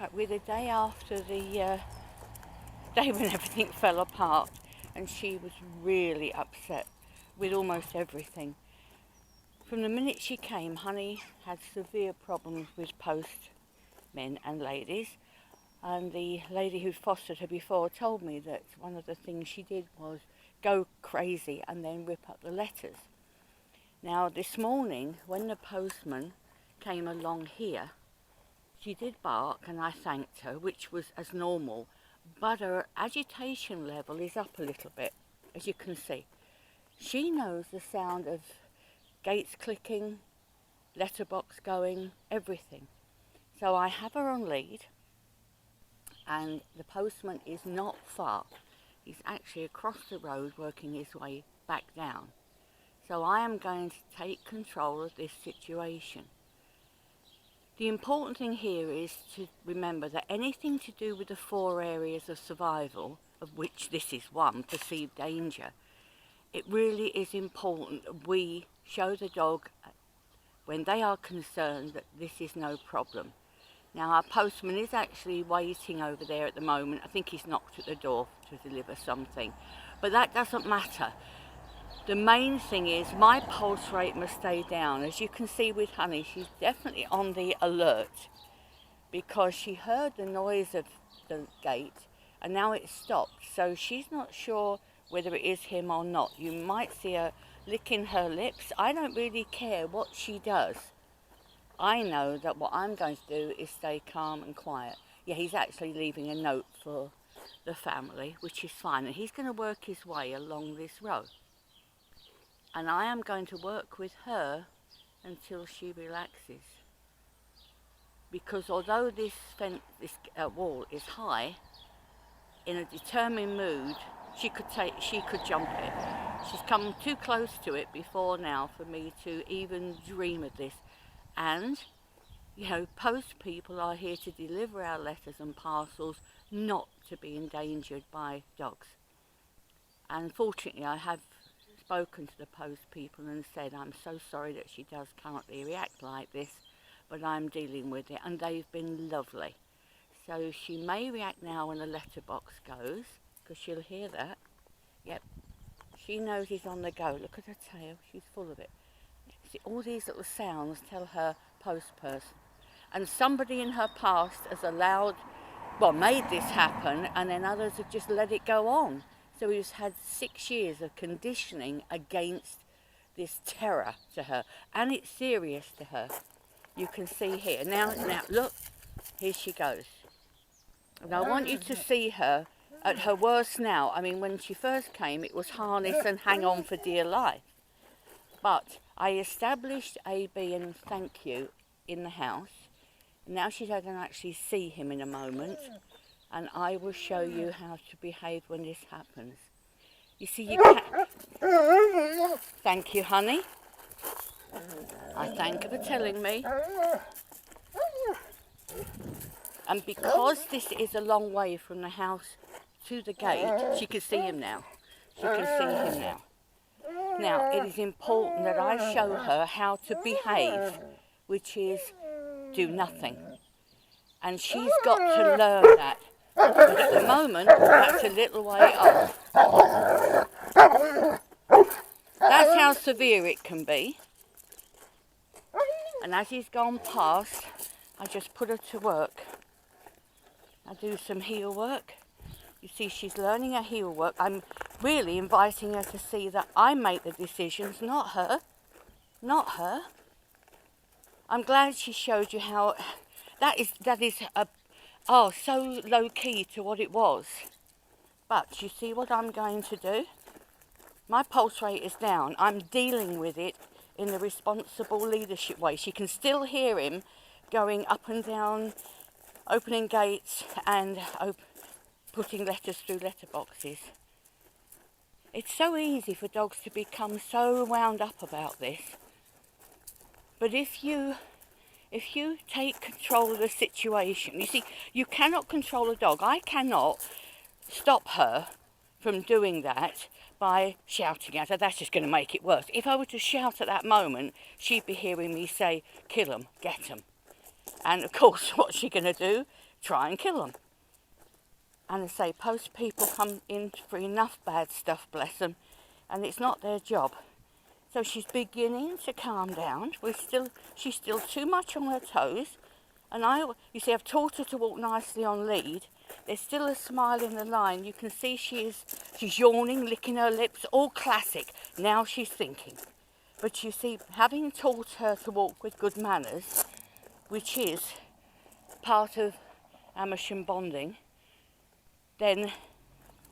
Right, we're the day after the day when everything fell apart, and she was really upset with almost everything. From the minute she came, Honey had severe problems with postmen and ladies, and the lady who fostered her before told me that one of the things she did was go crazy and then rip up the letters. Now this morning, when the postman came along here, she did bark and I thanked her, which was as normal, but her agitation level is up a little bit, as you can see. She knows the sound of gates clicking, letterbox going, everything. So I have her on lead, and the postman is not far. He's actually across the road working his way back down. So I am going to take control of this situation. The important thing here is to remember that anything to do with the 4 areas of survival, of which this is one, perceived danger, it really is important that we show the dog when they are concerned that this is no problem. Now our postman is actually waiting over there at the moment. I think he's knocked at the door to deliver something, but that doesn't matter. The main thing is my pulse rate must stay down. As you can see with Honey, she's definitely on the alert because she heard the noise of the gate and now it's stopped. So she's not sure whether it is him or not. You might see her licking her lips. I don't really care what she does. I know that what I'm going to do is stay calm and quiet. Yeah, he's actually leaving a note for the family, which is fine. And he's going to work his way along this road. And I am going to work with her until she relaxes. Because although this wall is high, in a determined mood, she could jump it. She's come too close to it before now for me to even dream of this. And, you know, post people are here to deliver our letters and parcels, not to be endangered by dogs. And fortunately, I have spoken to the post people and said, I'm so sorry that she does currently react like this, but I'm dealing with it, and they've been lovely. So she may react now when the letterbox goes, because she'll hear that. Yep, she knows he's on the go. Look at her tail, she's full of it. See, all these little sounds tell her post person. And somebody in her past has made this happen, and then others have just let it go on. So he's had 6 years of conditioning against this terror to her, and it's serious to her. You can see here. Now look, here she goes. And I want you to see her at her worst now. I mean, when she first came, it was harness and hang on for dear life. But I established A, B and thank you in the house. Now she's going to actually see him in a moment. And I will show you how to behave when this happens. You see, you can't... Thank you, Honey. I thank her for telling me. And because this is a long way from the house to the gate, she can see him now. She can see him now. Now, it is important that I show her how to behave, which is do nothing. And she's got to learn that. But at the moment, that's a little way off. That's how severe it can be. And as he's gone past, I just put her to work. I do some heel work. You see, she's learning her heel work. I'm really inviting her to see that I make the decisions, not her. Not her. I'm glad she showed you how that is so low key to what it was. But you see what I'm going to do? My pulse rate is down. I'm dealing with it in the responsible leadership way. She can still hear him going up and down, opening gates and putting letters through letterboxes. It's so easy for dogs to become so wound up about this. But if you take control of the situation, you see, you cannot control a dog. I cannot stop her from doing that by shouting at her. That's just going to make it worse. If I were to shout at that moment, she'd be hearing me say, kill 'em, get 'em. And of course, what's she going to do? try and kill them. And I say, post people come in for enough bad stuff, bless them, and it's not their job. So she's beginning to calm down. She's still too much on her toes. And you see, I've taught her to walk nicely on lead. There's still a smile in the line. You can see she's yawning, licking her lips, all classic. Now she's thinking. But you see, having taught her to walk with good manners, which is part of Amersham bonding, then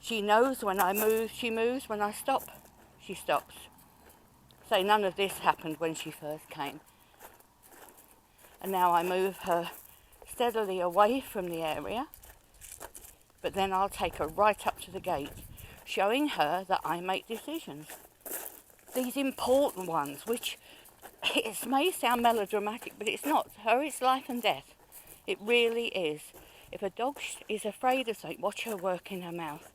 she knows when I move, she moves. When I stop, she stops. So none of this happened when she first came. And now I move her steadily away from the area, but then I'll take her right up to the gate, showing her that I make decisions. These important ones, which it may sound melodramatic, but it's not. To her, it's life and death. It really is. If a dog is afraid of something, watch her work in her mouth.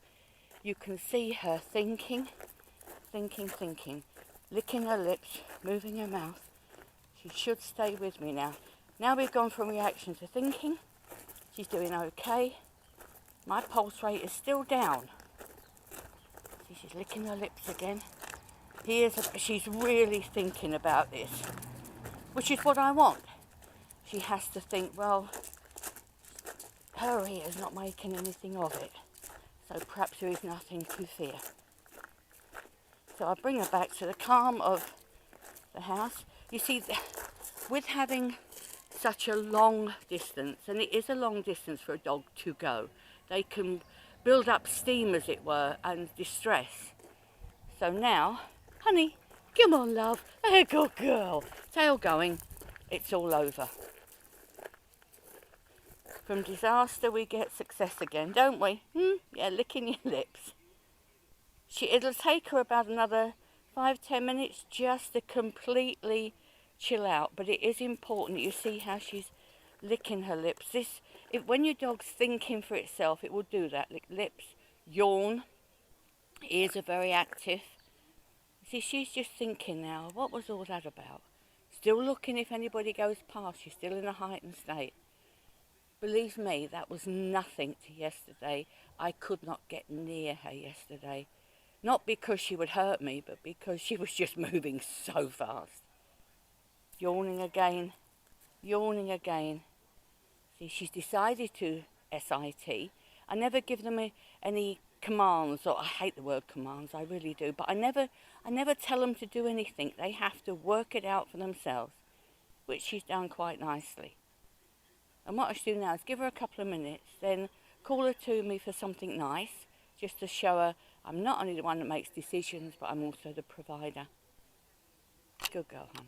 You can see her thinking, licking her lips, moving her mouth. She should stay with me now. Now we've gone from reaction to thinking. She's doing okay. My pulse rate is still down. See, she's licking her lips again. She's really thinking about this, which is what I want. She has to think, well, her ear's not making anything of it, so perhaps there is nothing to fear. So I bring her back to the calm of the house. You see, with having such a long distance, and it is a long distance for a dog to go, they can build up steam, as it were, and distress. So now, honey, come on, love, hey, good girl, tail going, it's all over. From disaster we get success again, don't we? Yeah, licking your lips. It'll take her about another 5-10 minutes just to completely chill out, but it is important. You see how she's licking her lips. When your dog's thinking for itself, it will do that. Lick lips, yawn, ears are very active. See, she's just thinking now, what was all that about? Still looking if anybody goes past. She's still in a heightened state. Believe me, that was nothing to yesterday. I could not get near her yesterday. Not because she would hurt me, but because she was just moving so fast. Yawning again. See, she's decided to SIT. I never give them any commands, or I hate the word commands, I really do, but I never tell them to do anything. They have to work it out for themselves, which she's done quite nicely. And what I should do now is give her a couple of minutes, then call her to me for something nice, just to show her I'm not only the one that makes decisions, but I'm also the provider. Good girl, hon.